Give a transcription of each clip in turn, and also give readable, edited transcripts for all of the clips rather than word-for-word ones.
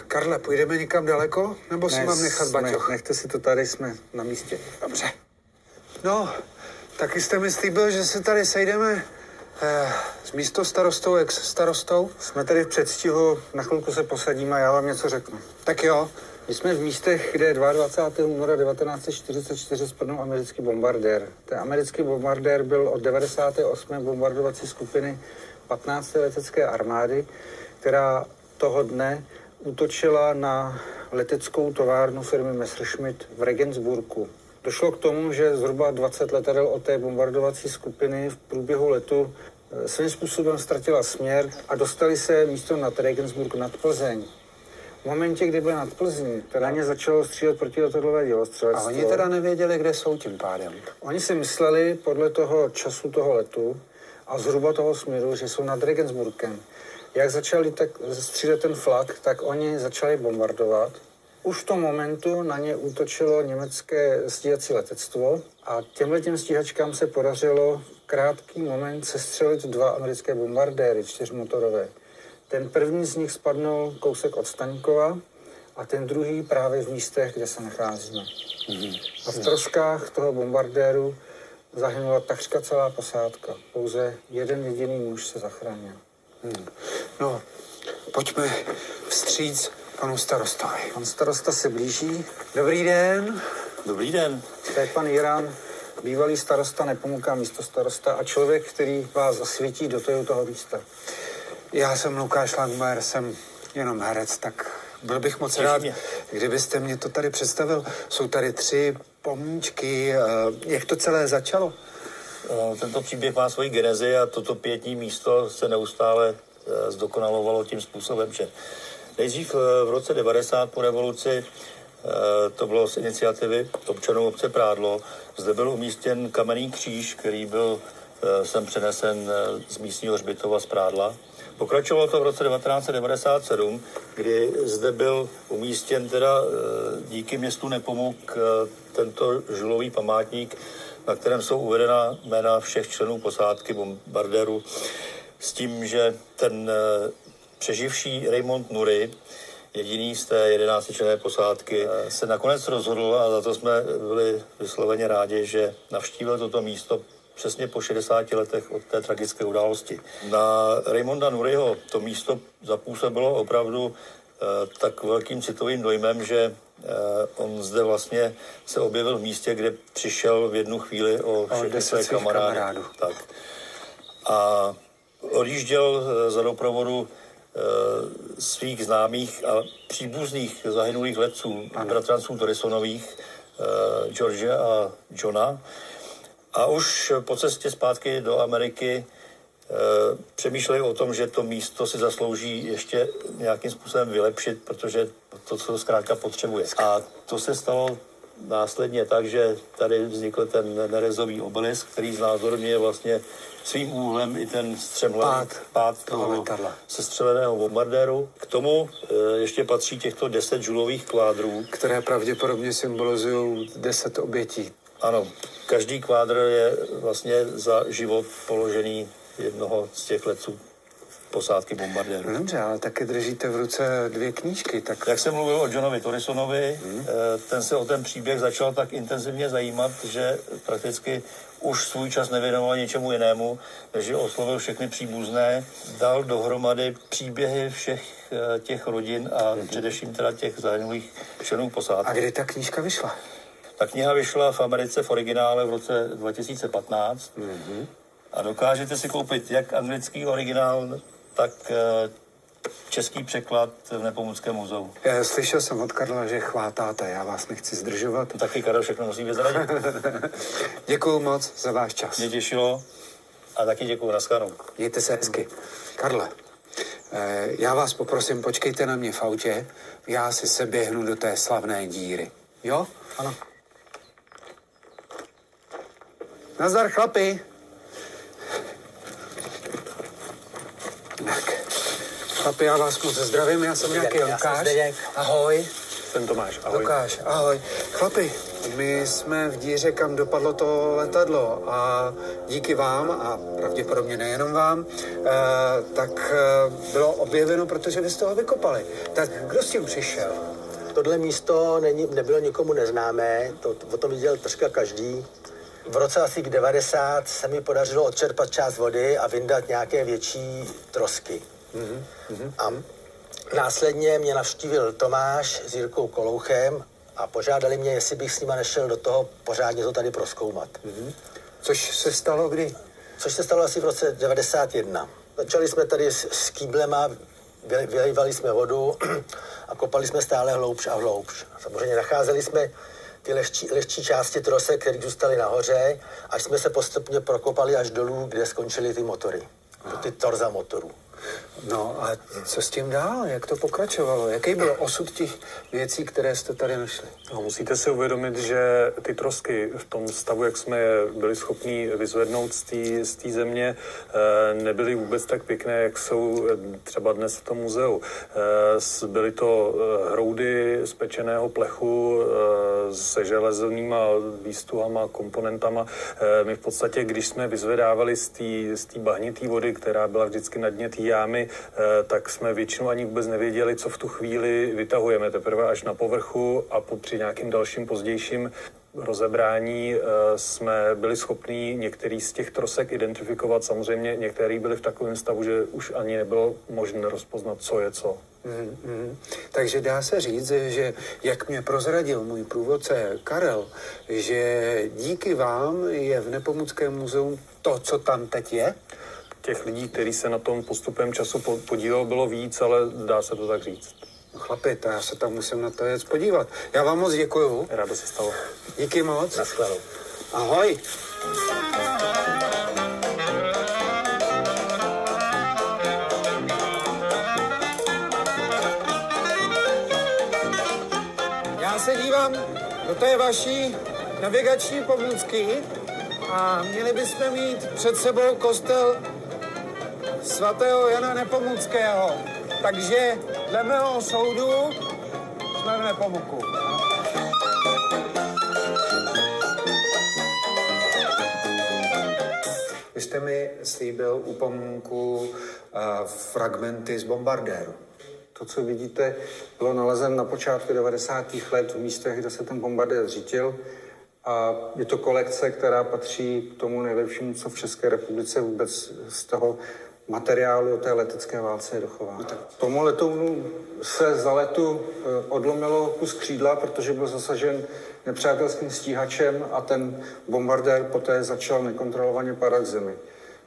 Karle, půjdeme někam daleko? Nebo si mám nechat baťoch? Nechte si to tady, jsme na místě. Dobře. No, taky jste mi slíbil, že se tady sejdeme s místostarostou, ex-starostou. Jsme tady v předstihu, na chvilku se posadíme a já vám něco řeknu. Tak jo. My jsme v místech, kde 22. února 1944 spadnul americký bombardér. Ten americký bombardér byl od 98. bombardovací skupiny 15. letecké armády, která toho dne útočila na leteckou továrnu firmy Messerschmitt v Regensburgu. Došlo k tomu, že zhruba 20 letadel od té bombardovací skupiny v průběhu letu svým způsobem ztratila směr a dostali se místo nad Regensburg nad Plzeň. V momentě, kdy byli nad Plzní, na ně začalo střílet protiletadlové dělostřelectvo. A oni teda nevěděli, kde jsou tím pádem. Oni si mysleli podle toho času toho letu a zhruba toho směru, že jsou nad Regensburgem. Jak začali tak střílet ten flak, tak oni začali bombardovat. Už v tom momentu na ně útočilo německé stíhací letectvo a těmhletěm stíhačkám se podařilo v krátký moment sestřelit 2 americké bombardéry, 4motorové. Ten první z nich spadnul kousek od Staňkova a ten druhý právě v místech, kde se nacházíme. A v troskách toho bombardéru zahynula takřka celá posádka. Pouze jeden jediný muž se zachránil. No, pojďme vstříc panu starostovi. Pan starosta se blíží. Dobrý den. Dobrý den. To je pan Jirán, bývalý starosta Nepomuka, místostarosta a člověk, který vás zasvětí do toho místa. Já jsem Lukáš Langmajer, jsem jenom herec, tak byl bych moc rád, kdybyste mě to tady představil. Jsou tady 3 pomníčky. Jak to celé začalo? Tento příběh má svoji genezi a toto pietní místo se neustále zdokonalovalo tím způsobem, že nejdřív v roce 90 po revoluci, to bylo z iniciativy občanů obce Prádlo, zde byl umístěn kamenný kříž, který byl sem přenesen z místního hřbitova z Prádla. Pokračovalo to v roce 1997, kdy zde byl umístěn teda díky městu Nepomuk tento žulový památník, na kterém jsou uvedena jména všech členů posádky bombardéru, s tím, že ten přeživší Raymond Nury, jediný z té 11členné posádky, se nakonec rozhodl, a za to jsme byli vysloveně rádi, že navštívil toto místo přesně po 60 letech od té tragické události. Na Raymonda Nuryho to místo zapůsobilo opravdu tak velkým citovým dojmem, že on zde vlastně se objevil v místě, kde přišel v jednu chvíli o všechny své kamarády. Tak. A odjížděl za doprovodu svých známých a příbuzných zahynulých letců, bratranců Torisonových, George a Johna. A už po cestě zpátky do Ameriky přemýšleli o tom, že to místo si zaslouží ještě nějakým způsobem vylepšit, protože to zkrátka potřebuje. A to se stalo následně tak, že tady vznikl ten nerezový obelisk, který znázorňuje vlastně svým úhlem i ten střemhlavý pád toho sestřeleného bombardéru. K tomu ještě patří těchto 10 žulových kvádrů, které pravděpodobně symbolizují 10 obětí. Ano, každý kvádr je vlastně za život položený jednoho z těch letců posádky bombardéru. Dobře, ale taky držíte v ruce 2 knížky. Tak... Jak jsem mluvil o Johnovi Torisonovi, ten se o ten příběh začal tak intenzivně zajímat, že prakticky už svůj čas nevěnoval něčemu jinému, takže oslovil všechny příbuzné, dal dohromady příběhy všech těch rodin a především teda těch zahynulých členů posádky. A kdy ta knížka vyšla? Ta kniha vyšla v Americe v originále v roce 2015 a dokážete si koupit jak anglický originál, tak český překlad v Nepomuckém muzeu. Já slyšel jsem od Karla, že chvátáte, já vás nechci zdržovat. Taky Karel všechno musí vyzradit. Děkuju moc za váš čas. Mě těšilo a taky děkuju, nashledanou. Mějte se hezky. Karle, já vás poprosím, počkejte na mě v autě, já si se běhnu do té slavné díry. Jo? Ano. Nazdar, chlapi. Tak, chlapi, já vás moc zdravím, já jsem nějaký Lukáš. Ahoj. Ten Tomáš, ahoj. Lukáš, ahoj. Chlapi, my jsme v díře, kam dopadlo to letadlo a díky vám, a pravděpodobně nejenom vám, tak bylo objeveno, protože vy jste ho vykopali. Tak kdo s tím přišel? Tohle místo nebylo nikomu neznámé, o tom viděl troška každý. V roce asi 90 se mi podařilo odčerpat část vody a vyndat nějaké větší trosky. A následně mě navštívil Tomáš s Jirkou Kolouchem a požádali mě, jestli bych s nima nešel do toho pořádně to tady prozkoumat. Což se stalo kdy? Což se stalo asi v roce 91. Začali jsme tady s kýblema, vylejvali jsme vodu a kopali jsme stále hloubš a hloubš. Samozřejmě nacházeli jsme ty lehčí části trosek, které zůstaly nahoře, až jsme se postupně prokopali až dolů, kde skončily ty motory, ty torza motorů. No a co s tím dál? Jak to pokračovalo? Jaký byl osud těch věcí, které jste tady našli? No, musíte si uvědomit, že ty trosky v tom stavu, jak jsme je byli schopni vyzvednout z té země, nebyly vůbec tak pěkné, jak jsou třeba dnes v tom muzeu. Byly to hroudy z pečeného plechu se železovnýma výstuhama, komponentama. My v podstatě, když jsme vyzvedávali z té bahnité vody, která byla vždycky na dně té jámy, tak jsme většinou ani vůbec nevěděli, co v tu chvíli vytahujeme. Teprve až na povrchu a při nějakým dalším pozdějším rozebrání jsme byli schopni některý z těch trosek identifikovat. Samozřejmě některý byli v takovém stavu, že už ani nebylo možné rozpoznat, co je co. Takže dá se říct, že jak mě prozradil můj průvodce Karel, že díky vám je v Nepomuckém muzeu to, co tam teď je? Těch lidí, kteří se na tom postupem času podílelo, bylo víc, ale dá se to tak říct. No chlapi, to já se tam musím na to jet podívat. Já vám moc děkuju. Rádo se stalo. Díky moc. Naschledanou. Ahoj. Já se dívám do té vaší navigační pomůcky a měli bychom mít před sebou kostel svatého Jana Nepomuckého. Takže dle mého soudu jsme v Nepomuku. Vy jste mi slíbil u pomníku fragmenty z bombardéru. To, co vidíte, bylo nalezeno na počátku 90. let v místech, kde se ten bombardér zřítil. A je to kolekce, která patří k tomu nejlepšímu, co v České republice vůbec z toho materiálu o té letecké válce je dochováno. Tomu letounu se za letu odlomilo kus křídla, protože byl zasažen nepřátelským stíhačem a ten bombardér poté začal nekontrolovaně padat k zemi.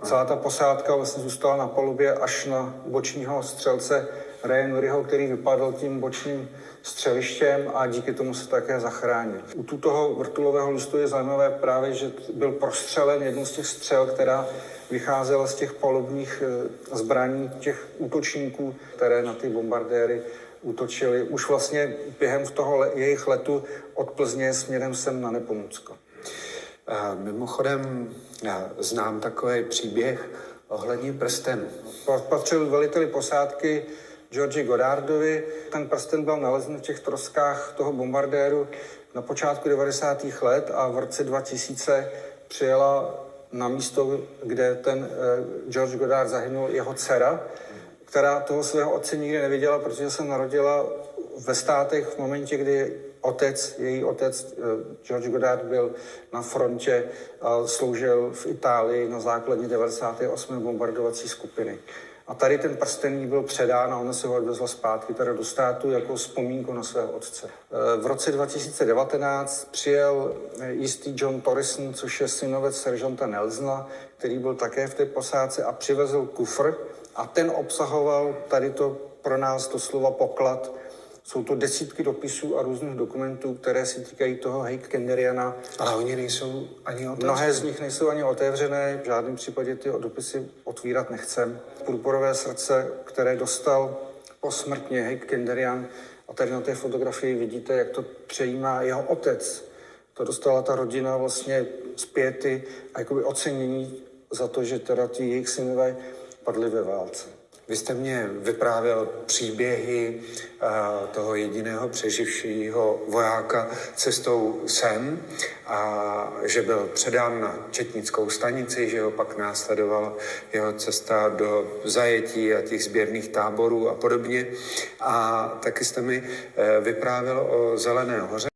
Celá ta posádka vlastně zůstala na palubě až na bočního střelce Ryan Murrayho, který vypadl tím bočním střelištěm a díky tomu se také zachránil. U toho vrtulového listu je zajímavé právě, že byl prostřelen jednou z těch střel, která vycházela z těch palubních zbraní těch útočníků, které na ty bombardéry útočili už vlastně během toho jejich letu od Plzně směrem sem na Nepomucko. Mimochodem, já znám takový příběh ohledně prstenu. Patřil veliteli posádky Georgi Goddardovi. Ten prsten byl nalezen v těch troskách toho bombardéru na počátku 90. let a v roce 2000 přijela na místo, kde ten George Goddard zahynul, jeho dcera, která toho svého otce nikdy neviděla, protože se narodila ve Státech v momentě, kdy její otec George Goddard byl na frontě a sloužil v Itálii na základně 98. bombardovací skupiny. A tady ten prsten jí byl předán a ona se ho odvezla zpátky teda do státu jako vzpomínku na svého otce. V roce 2019 přijel jistý John Torrison, což je synovec seržanta Nelsona, který byl také v té posádce a přivezl kufr a ten obsahoval tady to pro nás doslova poklad. Jsou to desítky dopisů a různých dokumentů, které se týkají toho Hayk Kenderiana. Ale oni nejsou ani otevřené. Mnohé z nich nejsou ani otevřené, v žádném případě ty dopisy otvírat nechcem. Purpurové srdce, které dostal posmrtně Hayk Kenderian, a tady na té fotografii vidíte, jak to přejímá jeho otec. To dostala ta rodina vlastně zpěty a jakoby ocenění za to, že teda ti jejich synové padli ve válce. Vy jste mě vyprávěl příběhy toho jediného přeživšího vojáka cestou sem a že byl předán na četnickou stanici, že ho pak následovala jeho cesta do zajetí a těch sběrných táborů a podobně. A taky jste mi vyprávěl o Zelené hoře.